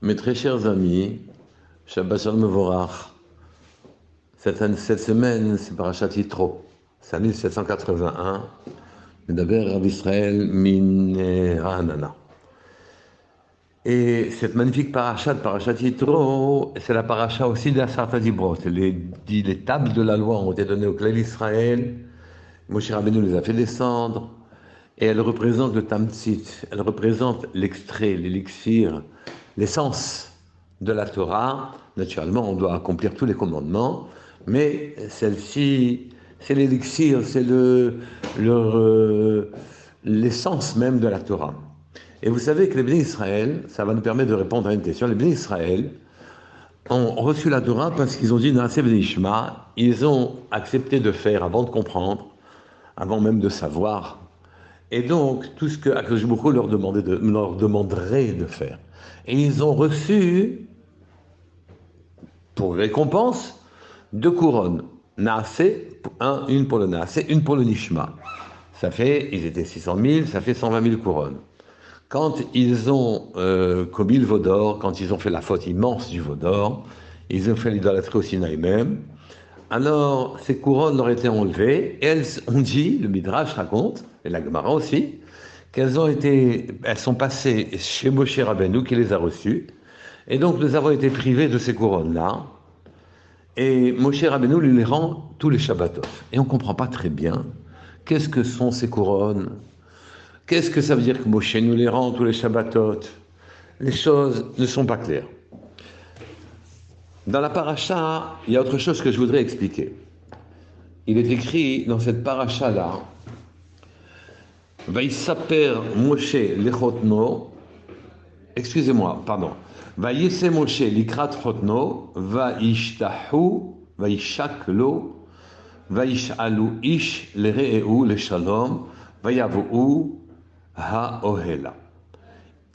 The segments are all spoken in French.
Mes très chers amis, Shabbat Shalom Mevorach, cette semaine, c'est Parashat Yitro, c'est 1781, Medaber Rav Israël Min Ra'anana. Et cette magnifique Parashat Yitro, c'est la paracha aussi de la Sarta Dibrot. Les tables de la loi ont été données au clan d'Israël, Moshe Rabbeinu les a fait descendre, et elle représente le Tamtzit, elle représente l'extrait, l'élixir, l'essence de la Torah. Naturellement, on doit accomplir tous les commandements, mais celle-ci, c'est l'élixir, c'est l'essence même de la Torah. Et vous savez que les Bénis Israël, ça va nous permettre de répondre à une question, les Bénis Israël ont reçu la Torah parce qu'ils ont dit Naaseh V'nishma, ils ont accepté de faire avant de comprendre, avant même de savoir. Et donc, tout ce que Akadosh Baruch Hu leur demanderait de faire. Et ils ont reçu, pour récompense, 2 couronnes. Naaseh, une pour le Naaseh, une pour le Nishma. Ça fait, ils étaient 600 000, ça fait 120 000 couronnes. Quand ils ont commis le Vaudor, quand ils ont fait la faute immense du Vaudor, ils ont fait l'idolâtrie au Sinaï même, alors ces couronnes leur étaient enlevées, et elles ont dit, le Midrash raconte, et la Gemara aussi, elles sont passées chez Moshe Rabbeinu qui les a reçues, et donc nous avons été privés de ces couronnes-là, et Moshe Rabbeinu lui les rend tous les Shabbatot. Et on ne comprend pas très bien qu'est-ce que sont ces couronnes, qu'est-ce que ça veut dire que Moshe nous les rend tous les Shabbatot. Les choses ne sont pas claires. Dans la paracha, il y a autre chose que je voudrais expliquer. Il est écrit dans cette paracha-là, Vaïsaper Moshe lechotno, excusez-moi, pardon, Vaïse Moshe likrat chotno, Vaïshtahu, Vaïshaklo, Vaïshalu ish lere'eu leshalom, Vaïavou ha'ohela.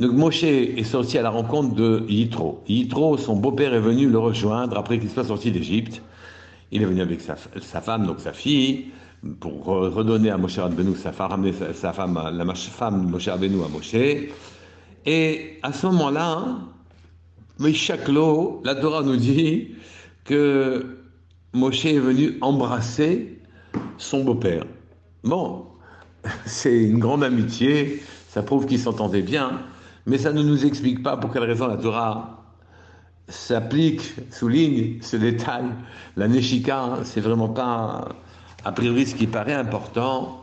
Donc Moshe est sorti à la rencontre de Yitro. Yitro, son beau-père, est venu le rejoindre après qu'il soit sorti d'Égypte. Il est venu avec sa femme, donc sa fille, pour redonner à Moshe Rabbeinu sa femme, ramener sa femme, la femme de Moshe Rabbeinu à Moshe. Et à ce moment-là, la Torah nous dit que Moshe est venu embrasser son beau-père. Bon, c'est une grande amitié, ça prouve qu'ils s'entendaient bien, mais ça ne nous explique pas pour quelle raison la Torah s'applique, souligne ce détail. La Neshika, c'est vraiment pas, a priori, ce qui paraît important,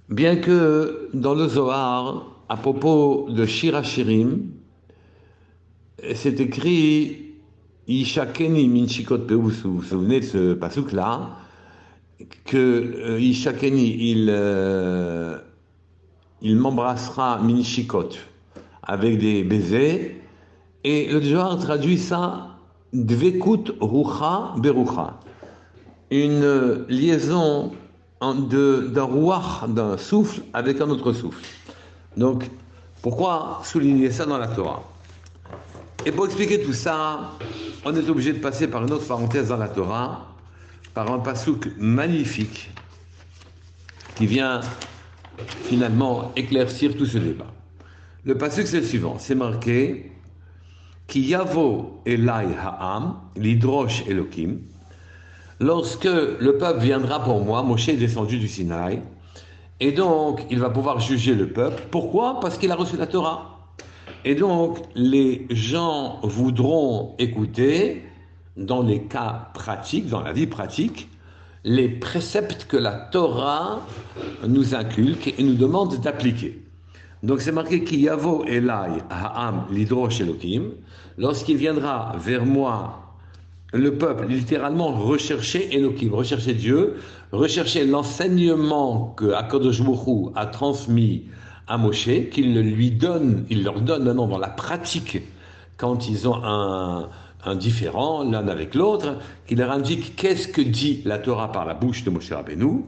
bien que dans le Zohar, à propos de Shir HaShirim, c'est écrit Yishakeni min shikot peu, vous vous souvenez de ce pasuk-là, que Yishakeni, il m'embrassera min shikot, avec des baisers, et le Zohar traduit ça Dvekut Rucha Berucha, une liaison d'un ruach, d'un souffle avec un autre souffle. Donc, pourquoi souligner ça dans la Torah? Et pour expliquer tout ça, on est obligé de passer par une autre parenthèse dans la Torah, par un pasuk magnifique qui vient finalement éclaircir tout ce débat. Le pasuk c'est le suivant, c'est marqué Ki yavo elai ha'am, lidrosh Elokim. Lorsque le peuple viendra pour moi, Moshe est descendu du Sinaï, et donc il va pouvoir juger le peuple. Pourquoi? Parce qu'il a reçu la Torah. Et donc les gens voudront écouter, dans les cas pratiques, dans la vie pratique, les préceptes que la Torah nous inculque et nous demande d'appliquer. Donc c'est marqué Ki yavo elai ha'am lidrosh Elokim. Lorsqu'il viendra vers moi, le peuple, littéralement rechercher Elokim, rechercher Dieu, rechercher l'enseignement que Akadosh Baruch Hu a transmis à Moshe, qu'il leur donne maintenant dans la pratique, quand ils ont un différend l'un avec l'autre, qu'il leur indique qu'est-ce que dit la Torah par la bouche de Moshe Rabbeinu.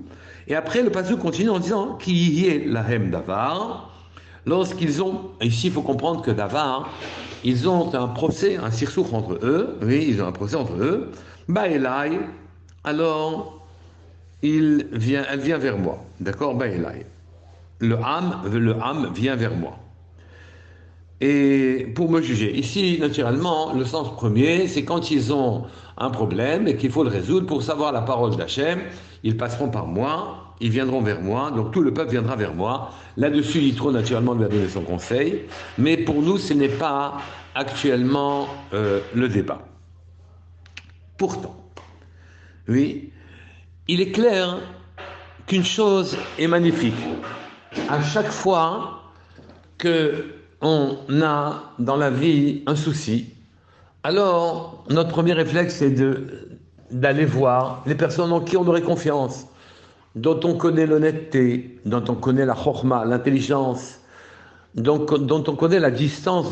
Et après, le passage continue en disant Ki yeh lahem davar. Lorsqu'ils ont, ici il faut comprendre que davar, ils ont un procès, un sirsouk entre eux, oui, ils ont un procès entre eux, Baelai, alors elle vient vers moi, d'accord, Baelai. Le âme vient vers moi. et pour me juger. Ici, naturellement, le sens premier, c'est quand ils ont un problème et qu'il faut le résoudre pour savoir la parole d'Hachem, ils passeront par moi, ils viendront vers moi, donc tout le peuple viendra vers moi. Là-dessus, Yitro, naturellement, lui a donné son conseil, mais pour nous, ce n'est pas actuellement le débat. Pourtant, oui, il est clair qu'une chose est magnifique. À chaque fois qu'on a dans la vie un souci, alors notre premier réflexe c'est d'aller voir les personnes en qui on aurait confiance, dont on connaît l'honnêteté, dont on connaît la chorma, l'intelligence, dont on connaît la distance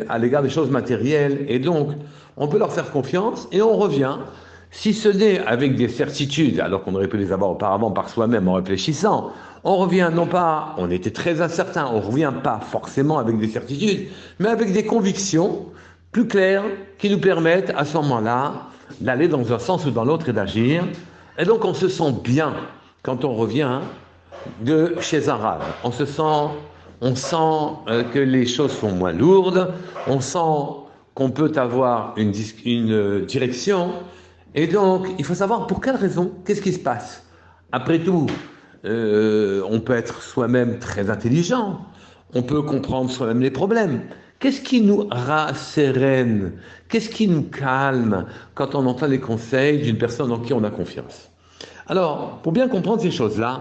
à l'égard des choses matérielles, et donc on peut leur faire confiance et on revient, si ce n'est avec des certitudes, alors qu'on aurait pu les avoir auparavant par soi-même en réfléchissant, on revient non pas, on était très incertain, on ne revient pas forcément avec des certitudes, mais avec des convictions plus claires qui nous permettent à ce moment-là d'aller dans un sens ou dans l'autre et d'agir. Et donc on se sent bien quand on revient de chez un rave. On sent que les choses sont moins lourdes, on sent qu'on peut avoir une direction, et donc il faut savoir pour quelle raison, qu'est-ce qui se passe. Après tout, on peut être soi-même très intelligent, on peut comprendre soi-même les problèmes. Qu'est-ce qui nous rassérène, qu'est-ce qui nous calme quand on entend les conseils d'une personne en qui on a confiance? Alors, pour bien comprendre ces choses-là,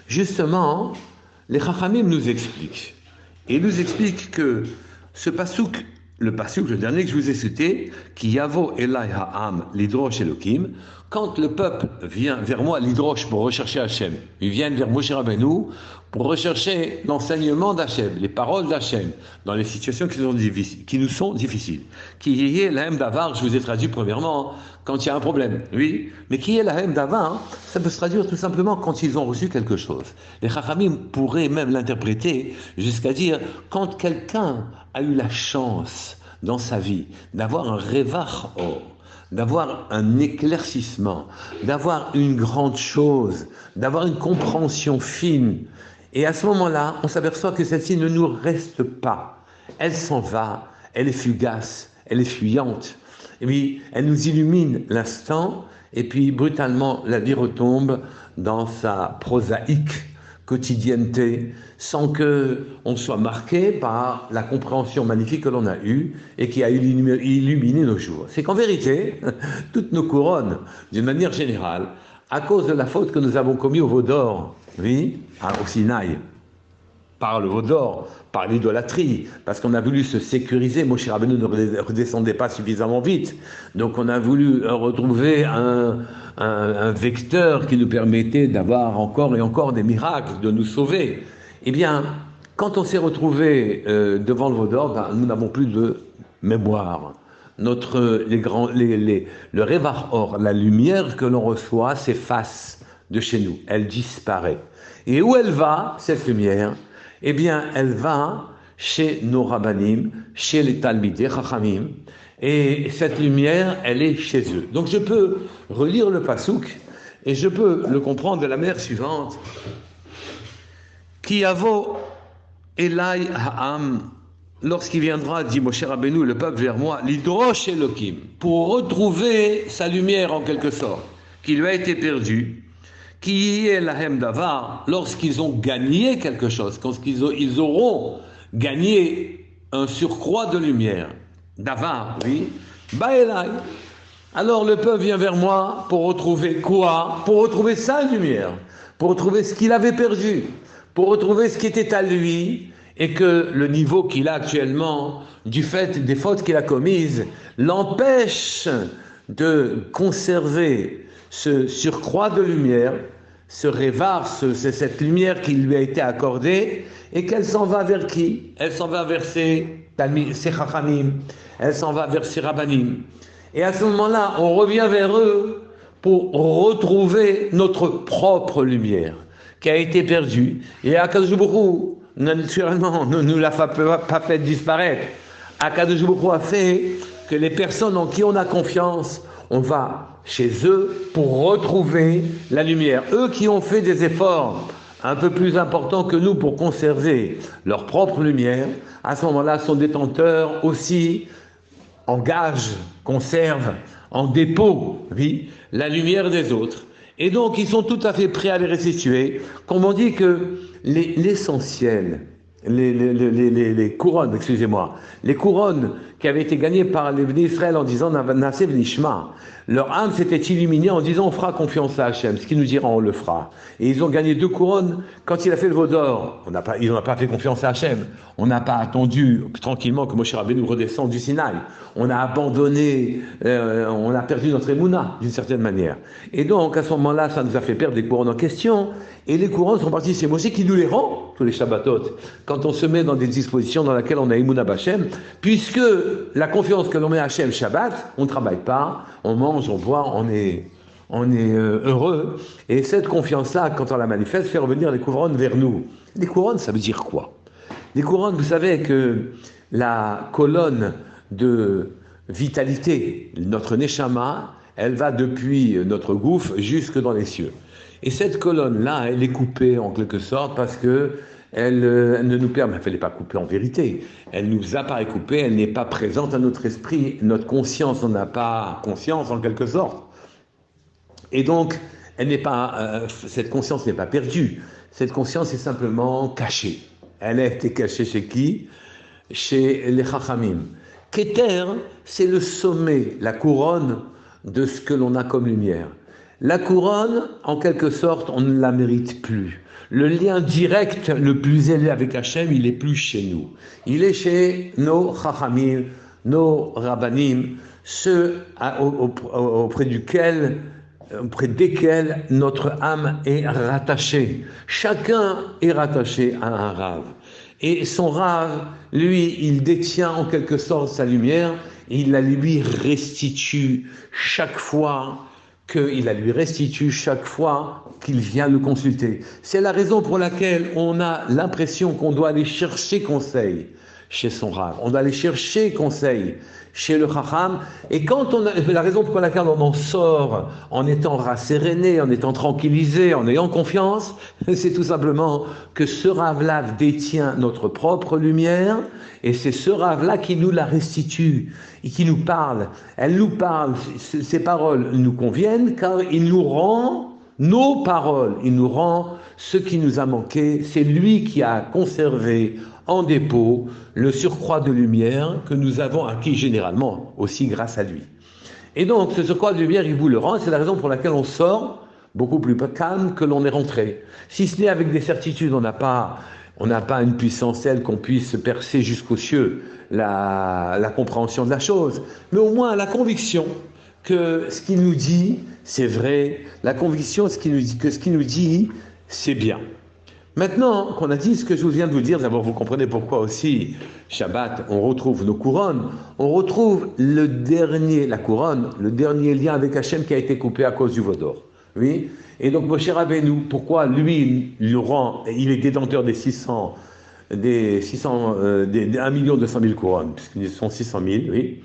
justement, les Chachamim nous expliquent. Et ils nous expliquent que ce pasouk, le dernier que je vous ai cité, qui Yavo Elai Ha'am Lidrosh Elokim, quand le peuple vient vers moi, l'Hidrosh, pour rechercher Hachem, ils viennent vers Moshe Rabbeinu pour rechercher l'enseignement d'Hachem, les paroles d'Hachem, dans les situations qui nous sont difficiles. Qui y est la haine d'avar, je vous ai traduit premièrement, quand il y a un problème, oui, mais qui est la haine d'avar, ça peut se traduire tout simplement quand ils ont reçu quelque chose. Les Chachamim pourraient même l'interpréter jusqu'à dire, quand quelqu'un a eu la chance dans sa vie d'avoir un révar or, d'avoir un éclaircissement, d'avoir une grande chose, d'avoir une compréhension fine. Et à ce moment-là, on s'aperçoit que celle-ci ne nous reste pas. Elle s'en va, elle est fugace, elle est fuyante. Et puis, elle nous illumine l'instant, et puis brutalement, la vie retombe dans sa prosaïque quotidienneté, sans qu'on soit marqué par la compréhension magnifique que l'on a eue et qui a illuminé nos jours. C'est qu'en vérité, toutes nos couronnes, d'une manière générale, à cause de la faute que nous avons commise au veau d'or, oui, au Sinaï, par le veau d'or, par l'idolâtrie, parce qu'on a voulu se sécuriser. Moshe Rabbeinu ne redescendait pas suffisamment vite, donc on a voulu retrouver un vecteur qui nous permettait d'avoir encore et encore des miracles, de nous sauver. Eh bien, quand on s'est retrouvé devant le veau d'or, nous n'avons plus de mémoire. Le révar or, la lumière que l'on reçoit s'efface de chez nous, elle disparaît. Et où elle va, cette lumière? Eh bien, elle va chez nos rabbanim, chez les talmidei chachamim, et cette lumière, elle est chez eux. Donc je peux relire le pasouk, et je peux le comprendre de la manière suivante. Ki yavo elai ha'am, lorsqu'il viendra, dit Moshe Rabbeinu, le peuple vers moi, l'idrosh elokim, pour retrouver sa lumière en quelque sorte, qui lui a été perdue, qui est la hem davar, lorsqu'ils ont gagné quelque chose, quand ils auront gagné un surcroît de lumière, davar, oui, baelai. Alors le peuple vient vers moi pour retrouver quoi? Pour retrouver sa lumière, pour retrouver ce qu'il avait perdu, pour retrouver ce qui était à lui, et que le niveau qu'il a actuellement, du fait des fautes qu'il a commises, l'empêche de conserver ce surcroît de lumière, ce révar, c'est cette lumière qui lui a été accordée, et qu'elle s'en va vers qui? Elle s'en va vers ses chachamim, elle s'en va vers ses rabbanim. Et à ce moment-là, on revient vers eux pour retrouver notre propre lumière, qui a été perdue. Et Akadosh Baruch Hu, naturellement, ne nous l'a pas fait disparaître. Akadosh Baruch Hu a fait que les personnes en qui on a confiance, on va chez eux pour retrouver la lumière. Eux qui ont fait des efforts un peu plus importants que nous pour conserver leur propre lumière, à ce moment-là, sont détenteurs aussi en gage, conserve, en dépôt, oui, la lumière des autres. Et donc, ils sont tout à fait prêts à les restituer. Comme on dit que l'essentiel, les couronnes, excusez-moi, les couronnes qui avaient été gagnées par les Bnei Israël en disant Naseh v'nishma, leur âme s'était illuminée en disant on fera confiance à Hachem, ce qu'il nous dira on le fera. Et ils ont gagné 2 couronnes. Quand il a fait le veau d'or, ils n'ont pas fait confiance à Hachem. On n'a pas attendu tranquillement que Moshe Rabbeinu redescende du Sinaï. On a abandonné, on a perdu notre émouna d'une certaine manière. Et donc à ce moment-là, ça nous a fait perdre des couronnes en question. Et les couronnes sont partis, c'est Moshe qui nous les rend, tous les Shabbatot, quand on se met dans des dispositions dans lesquelles on a émouna b'Hachem, puisque la confiance que l'on met à Hachem Shabbat, on ne travaille pas, on mange, on boit, on est heureux. Et cette confiance-là, quand on la manifeste, fait revenir les couronnes vers nous. Les couronnes, ça veut dire quoi? Les couronnes, vous savez que la colonne de vitalité, notre neshama, elle va depuis notre gouffre jusque dans les cieux. Et cette colonne-là, elle est coupée en quelque sorte parce que elle ne nous permet, elle n'est pas coupée en vérité, elle nous apparaît coupée, elle n'est pas présente à notre esprit, notre conscience, on n'a pas conscience en quelque sorte. Et donc, elle n'est pas, cette conscience n'est pas perdue, cette conscience est simplement cachée. Elle a été cachée chez qui? Chez les Chachamim. Keter, c'est le sommet, la couronne de ce que l'on a comme lumière. La couronne, en quelque sorte, on ne la mérite plus. Le lien direct le plus élevé avec Hachem, il est plus chez nous. Il est chez nos Chachamim, nos Rabbanim, ceux auprès desquels notre âme est rattachée. Chacun est rattaché à un Rav. Et son Rav, lui, il détient en quelque sorte sa lumière, il la lui restitue chaque fois qu'il vient le consulter. C'est la raison pour laquelle on a l'impression qu'on doit aller chercher conseil chez son Rav. On doit aller chercher conseil chez le Chacham. Et la raison pour laquelle on en sort en étant rasséréné, en étant tranquillisé, en ayant confiance, c'est tout simplement que ce Rav-là détient notre propre lumière et c'est ce Rav-là qui nous la restitue et qui nous parle. Elle nous parle, ces paroles nous conviennent car il nous rend nos paroles, il nous rend ce qui nous a manqué. C'est lui qui a conservé en dépôt le surcroît de lumière que nous avons acquis généralement aussi grâce à lui. Et donc ce surcroît de lumière, il vous le rend, c'est la raison pour laquelle on sort beaucoup plus calme que l'on est rentré. Si ce n'est avec des certitudes, on n'a pas une puissance telle qu'on puisse percer jusqu'aux cieux la compréhension de la chose, mais au moins la conviction que ce qu'il nous dit, c'est vrai, la conviction que ce qu'il nous dit, c'est bien. Maintenant qu'on a dit ce que je viens de vous dire, d'abord vous comprenez pourquoi aussi, Shabbat, on retrouve nos couronnes, on retrouve la couronne, le dernier lien avec Hachem qui a été coupé à cause du veau d'or. Oui. Et donc Moshe Rabbeinu, pourquoi lui, il est détenteur des 1 200 000 couronnes, puisqu'ils sont 600 000, oui.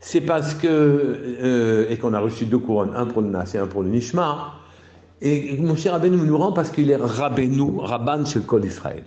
C'est parce que, et qu'on a reçu 2 couronnes, un pour le Nas et un pour le Nishma. Et Moshe Rabbeinu nous rend parce qu'il est Rabbeinu, Rabban shel Kol Israël.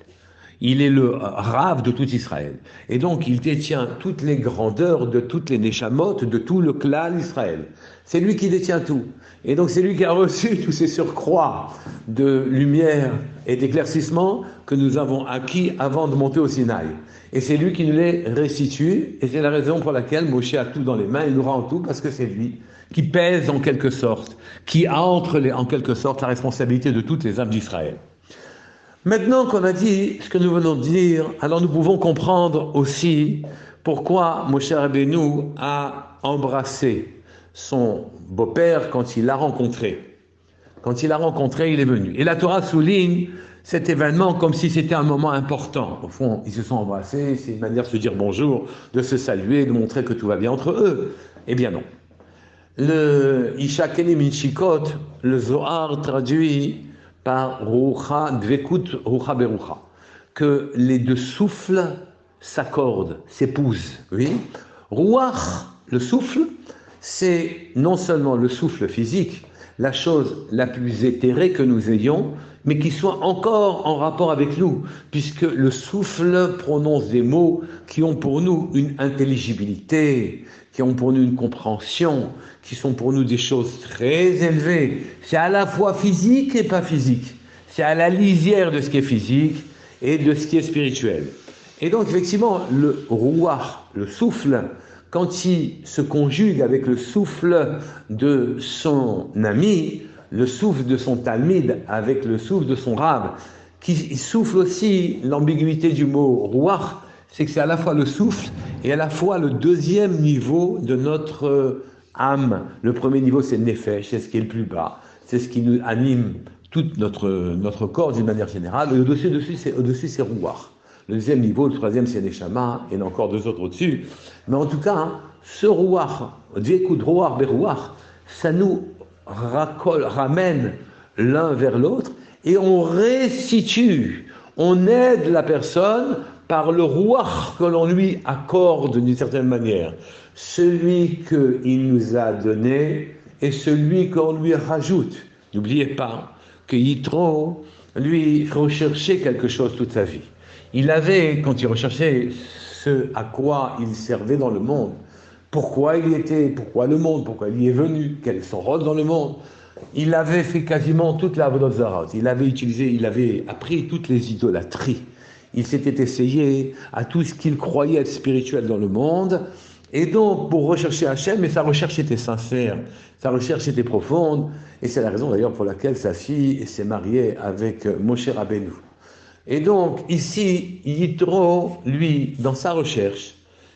Il est le Rav de tout Israël. Et donc, il détient toutes les grandeurs de toutes les Neshamot, de tout le clan d'Israël. C'est lui qui détient tout. Et donc, c'est lui qui a reçu tous ces surcroîts de lumière et d'éclaircissement que nous avons acquis avant de monter au Sinaï. Et c'est lui qui nous les restitue. Et c'est la raison pour laquelle Moshe a tout dans les mains. Il nous rend tout parce que c'est lui qui pèse en quelque sorte, qui a en quelque sorte la responsabilité de toutes les âmes d'Israël. Maintenant qu'on a dit ce que nous venons de dire, alors nous pouvons comprendre aussi pourquoi Moshe Rabbeinu a embrassé son beau-père quand il l'a rencontré. Quand il l'a rencontré, il est venu. Et la Torah souligne cet événement comme si c'était un moment important. Au fond, ils se sont embrassés, c'est une manière de se dire bonjour, de se saluer, de montrer que tout va bien entre eux. Eh bien non. Le Isha Keni Minchikot, le Zohar traduit par Rucha Dvekut Rucha Berucha, que les 2 souffles s'accordent, s'épousent. Oui. Ruach, le souffle, c'est non seulement le souffle physique, la chose la plus éthérée que nous ayons, mais qui soit encore en rapport avec nous, puisque le souffle prononce des mots qui ont pour nous une intelligibilité, qui ont pour nous une compréhension, qui sont pour nous des choses très élevées. C'est à la fois physique et pas physique. C'est à la lisière de ce qui est physique et de ce qui est spirituel. Et donc, effectivement, le ruach, le souffle, quand il se conjugue avec le souffle de son ami, le souffle de son talmid avec le souffle de son rab, qui souffle aussi l'ambiguïté du mot ruach, c'est que c'est à la fois le souffle et à la fois le deuxième niveau de notre âme. Le premier niveau, c'est le nefesh, c'est ce qui est le plus bas, c'est ce qui nous anime tout notre corps d'une manière générale. Et au-dessus, c'est ruach. Le deuxième niveau, le troisième, c'est neshama, et il y en a encore deux autres au-dessus. Mais en tout cas, ce ruach, dvekut ruach beruach, ça nous ramène l'un vers l'autre, et on restitue, on aide la personne par le ruach que l'on lui accorde d'une certaine manière. Celui qu'il nous a donné et celui qu'on lui rajoute. N'oubliez pas que Yitro, lui, recherchait quelque chose toute sa vie. Il avait, quand il recherchait ce à quoi il servait dans le monde, pourquoi il y était, pourquoi le monde, pourquoi il y est venu, quel est son rôle dans le monde, il avait fait quasiment toute la Avodot Zarot. Il avait appris toutes les idolâtries. Il s'était essayé à tout ce qu'il croyait être spirituel dans le monde. Et donc, pour rechercher Hachem, mais sa recherche était sincère, sa recherche était profonde, et c'est la raison d'ailleurs pour laquelle sa fille s'est mariée avec Moshe Rabbeinu. Et donc, ici, Yitro, lui, dans sa recherche,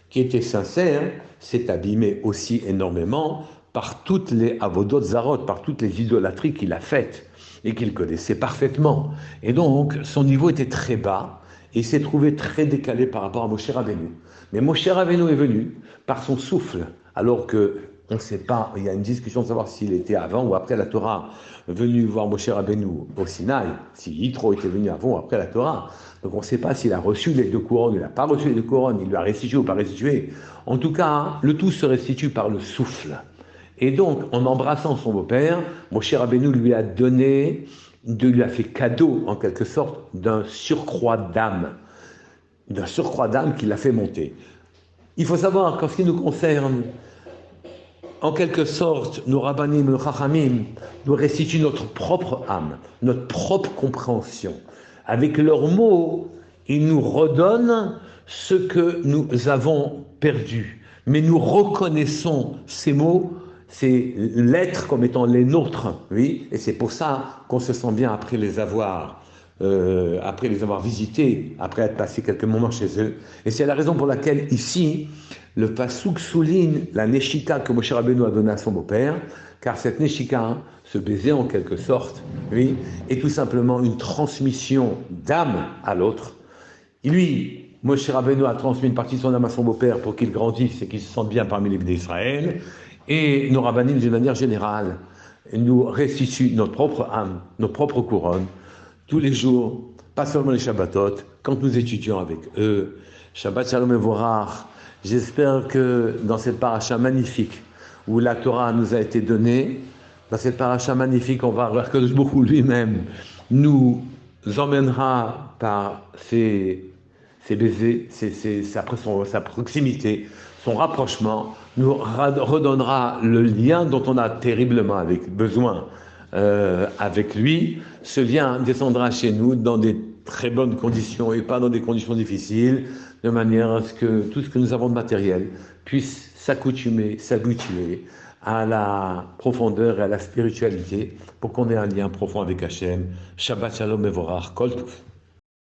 qui était sincère, s'est abîmé aussi énormément par toutes les avodot zarot, par toutes les idolâtries qu'il a faites et qu'il connaissait parfaitement. Et donc, son niveau était très bas et il s'est trouvé très décalé par rapport à Moshe Rabbeinu. Mais Moshe Rabbeinu est venu par son souffle, alors que on ne sait pas, il y a une discussion de savoir s'il était avant ou après la Torah venu voir Moshe Rabbeinu au Sinaï, si Yitro était venu avant ou après la Torah. Donc on ne sait pas s'il a reçu les deux couronnes, il n'a pas reçu les deux couronnes, il lui a restitué ou pas restitué. En tout cas, le tout se restitue par le souffle. Et donc, en embrassant son beau-père, Moshe Rabbeinu lui a donné, lui a fait cadeau, en quelque sorte, d'un surcroît d'âme qui l'a fait monter. Il faut savoir qu'en ce qui nous concerne, en quelque sorte, nos rabbanim, nos chachamim, nous restituent notre propre âme, notre propre compréhension. Avec leurs mots, ils nous redonnent ce que nous avons perdu. Mais nous reconnaissons ces mots, ces lettres comme étant les nôtres, oui, et c'est pour ça qu'on se sent bien après les avoir visités, après être passé quelques moments chez eux. Et c'est la raison pour laquelle ici, le Passouk souligne la Neshika que Moshe Rabbeinu a donnée à son beau-père, car cette Neshika, ce baiser en quelque sorte, oui, est tout simplement une transmission d'âme à l'autre. Lui, Moshe Rabbeinu a transmis une partie de son âme à son beau-père pour qu'il grandisse et qu'il se sente bien parmi les Bnei Israël, et nos rabbanim, d'une manière générale, nous restituent notre propre âme, nos propres couronnes, tous les jours, pas seulement les Shabbatot, quand nous étudions avec eux. Shabbat Shalom Mevorach. J'espère que dans cette paracha magnifique où la Torah nous a été donnée, dans cette paracha magnifique, on va voir que beaucoup lui-même nous emmènera par ses baisers, sa proximité, son rapprochement, nous redonnera le lien dont on a terriblement besoin avec lui. Ce lien descendra chez nous dans des très bonnes conditions et pas dans des conditions difficiles, de manière à ce que tout ce que nous avons de matériel puisse s'habituer à la profondeur et à la spiritualité pour qu'on ait un lien profond avec Hachem. Shabbat Shalom Mevorach, Kol Tov.